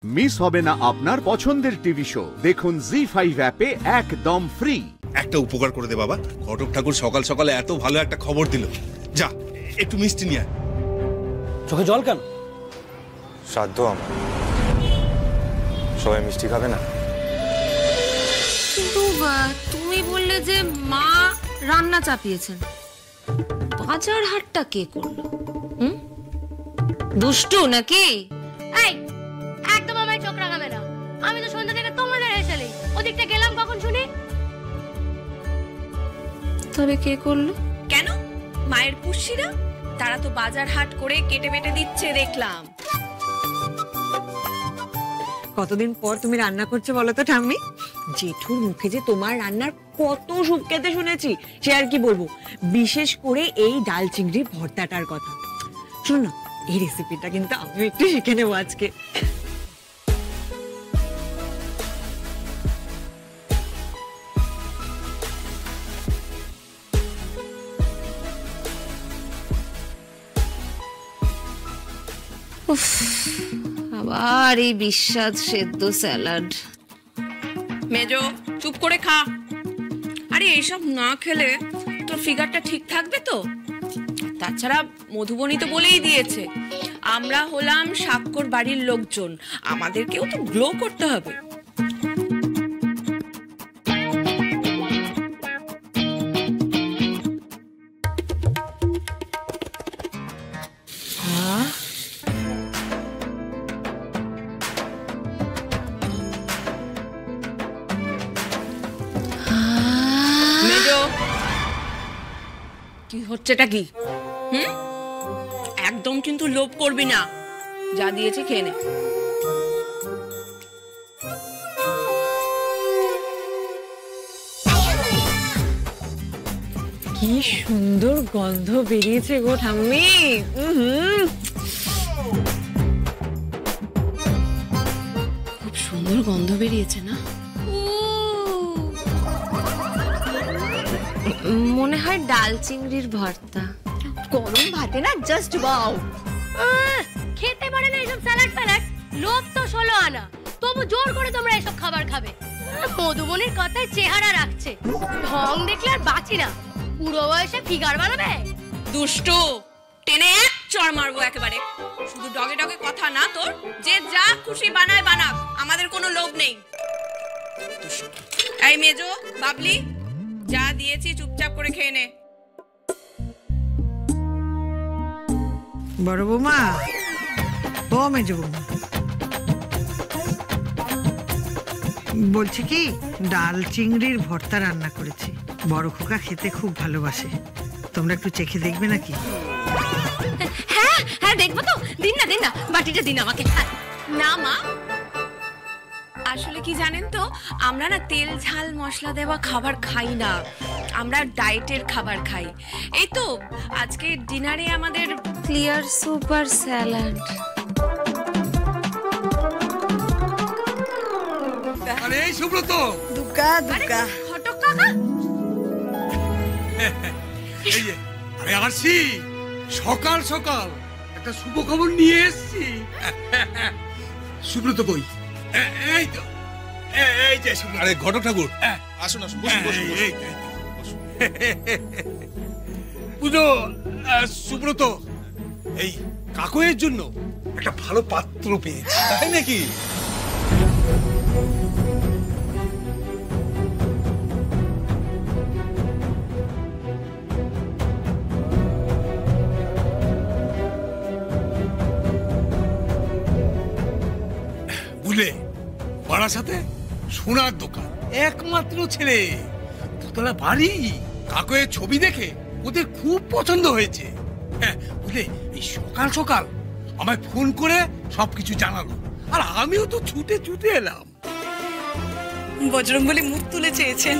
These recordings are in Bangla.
মিস হবে না আপনার পছন্দের টিভি শো। দেখুন জি5 অ্যাপে একদম ফ্রি। একটা উপকার করে দে বাবা, ঘটক ঠাকুর সকাল সকালে এত ভালো একটা খবর দিল। যা একটু মিষ্টি নিয়ে আয়। চোখে জল কেন? সাধ্য আমার, সবাই মিষ্টি খাবে না। কিন্তু তুমি বললে যে মা রান্না চাপিয়েছেন, বাজার হাটটা কে করলো? দুষ্টু নাকি? এই একদম আমায় চোখ রাখাবে না। আমি তো সন্ধ্যা থেকে তোমাদের হেসেলি ওদিকটা গেলাম কখন শুনি। তবে কে করলো? কেন? মায়ের পুষিরা, তারা তো বাজার হাট করে কেটে বেটে দিচ্ছে দেখলাম। কতদিন পর তুমি রান্না করছো বলো তো ঠাম্মি? জেঠুর মুখে যে তোমার রান্নার কত সুখ খেতে শুনেছি, সে আর কি বলবো। বিশেষ করে এই ডাল চিংড়ি ভর্তাটার কথা। শোনো না, এই রেসিপিটা কিন্তু আমি একটু শিখে নেবো আজকে। আবার এই বিস্বাদ সেদ্ধ স্যালাড। মেজো চুপ করে খা। আরে এইসব না খেলে তোর ফিগারটা ঠিক থাকবে তো? তাছাড়া মধুবনী তো বলেই দিয়েছে, আমরা হলাম স্বাক্ষর বাড়ির লোকজন, আমাদেরকেও তো গ্লো করতে হবে। কি হচ্ছেটা কি? একদম কিন্তু লোভ করবি না, যা দিয়েছি খেয়ে নে। কি সুন্দর গন্ধ বেরিয়েছে গো ঠাম্মি। খুব সুন্দর গন্ধ বেরিয়েছে না? মনে হয় ডাল চিংড়ির ভর্তা। গরম ভাতে না জাস্ট ওয়াও। খেতে পারে না এসব স্যালাড ফ্যালাড, লোভ তো 16 আনা, তবু জোর করে তোমরা এসব খাবার খাবে। মধুবনির কথায় চেহারা রাখছে, ঢং দেখলে আর বাঁচি না। বুড়ো বয়সে ফিগার বানাবে। দুষ্টু, টেনে এক চড় মারবো একেবারে। শুধু ডগে ডগে কথা না তোর, যে যা খুশি বানায় বানাক, আমাদের কোনো লোভ নেই। এই মেজো, বাবলি, যা দিয়েছি চুপচাপ করে খেয়ে নে। বড় বৌমা, ও মেজো বৌমা, বলছি কি, ডাল চিংড়ির ভর্তা রান্না করেছি। বড় খোকা খেতে খুব ভালোবাসে, তোমরা একটু চেখে দেখবে নাকি? হ্যাঁ হ্যাঁ দেখবো তো, দিন না বাটিটা দিন আমাকে। না মা, আসলে কি জানেন তো, আমরা না তেল ঝাল মশলা দেওয়া খাবার খাই না, আমরা ডায়েটের খাবার খাই। এই তো আজকে ডিনারে আমাদের ক্লিয়ার স্যুপ আর স্যালাড। আরে এই সুব্রত, দুকা দুকা। ঘটক কাকা, এই যে আরে আসছি, সকাল সকাল একটা শুভ খবর নিয়ে এসেছি। সুব্রত কই? এই তো, এই যে সুব্রত। আরে ঘটক ঠাকুর, আসুন আসুন, বসুন বসুন। বুঝো সুব্রত, এই কাকুয়ের জন্য একটা ভালো পাত্র পেয়েছি। তাই নাকি? বুঝলে, পাড়ার সাথে সোনার দোকান, একমাত্র ছেলে, দুতলা বাড়ি। কাকুয়ের ছবি দেখে ওদের খুব পছন্দ হয়েছে। হ্যাঁ বুঝলে, এই সকাল সকাল আমায় ফোন করে সবকিছু জানালো, আর আমিও তো ছুটে ছুটে এলাম। বজরংবলী মুখ তুলে চেয়েছেন।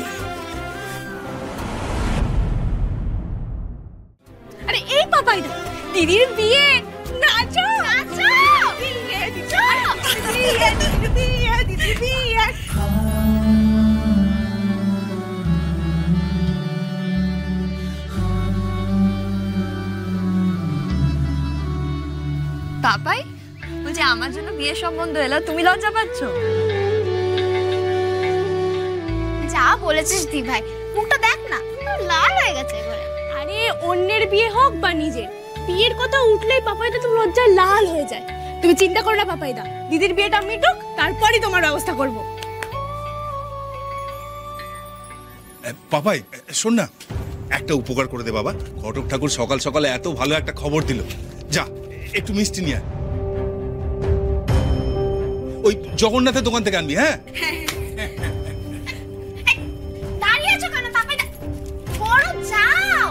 আরে এই পাপাই দা, দিদির বিয়ে, নাচো নাচো। পাপাই বলছে আমার আমার জন্য বিয়ে সম্বন্ধ এলো, তুমি লজ্জা পাচ্ছ? যা বলেছিস দি ভাই, মুখটা দেখ না, লাল হয়ে গেছে এবারে। আরে অন্যের বিয়ে হোক বা নিজের, বিয়ের কথা উঠলেই পাপাইদা তো লজ্জায় লাল হয়ে যায়। তুমি চিন্তা করো না পাপাইদা, দিদির বিয়েটা মিটুক, তারপরই তোমার ব্যবস্থা করব। পাপাই শোন না, একটা উপকার করে দে বাবা। ঘটক ঠাকুর সকাল সকালে এত ভালো একটা খবর দিল, যা একটু মিষ্টি নিয়ে আয়। ওই জগন্নাথের দোকান থেকে আনবি। হ্যাঁ দাঁড়িয়ে আছো কেন পাপাইদা, বড় যাও।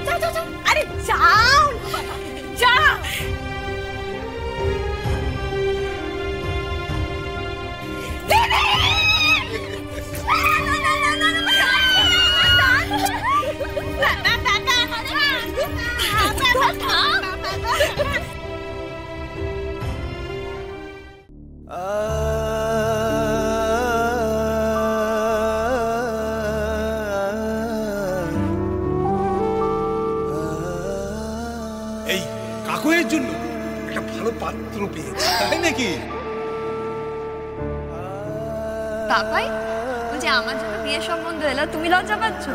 যাও যাও যাও, আরে যাও যাও। এই কাকুয়ের জন্য একটা ভালো পাত্র পেয়েছি, তাই নাকি? পাপাই বলছি আমার জন্য বিয়ে সম্বন্ধ এলো, তুমি লজ্জা পাচ্ছ?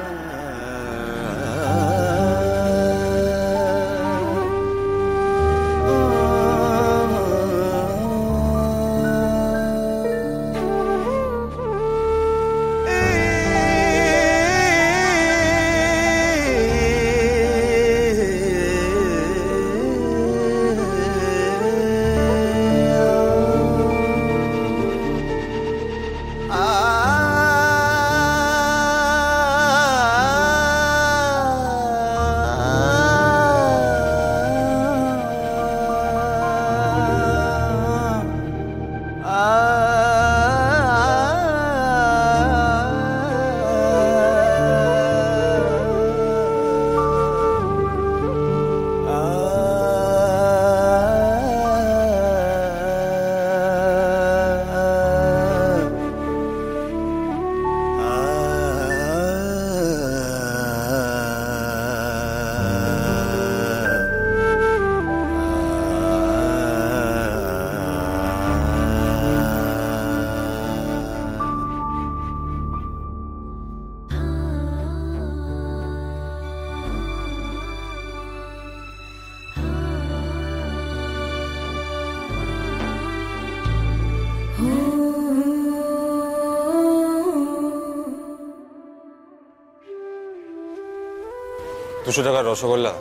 দুশো টাকার রসগোল্লা।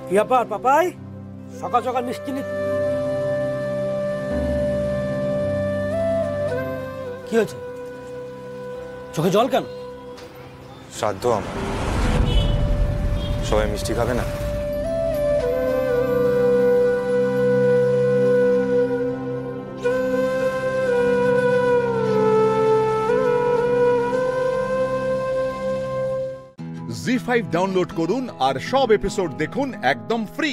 কি ব্যাপার পাপাই, সকাল সকাল মিষ্টি কি হয়েছে? চোখে জল কেন? শ্রাদ্ধ আমার, সবাই মিষ্টি খাবে না? জি5 ডাউনলোড করুন আর সব এপিসোড দেখুন একদম ফ্রি।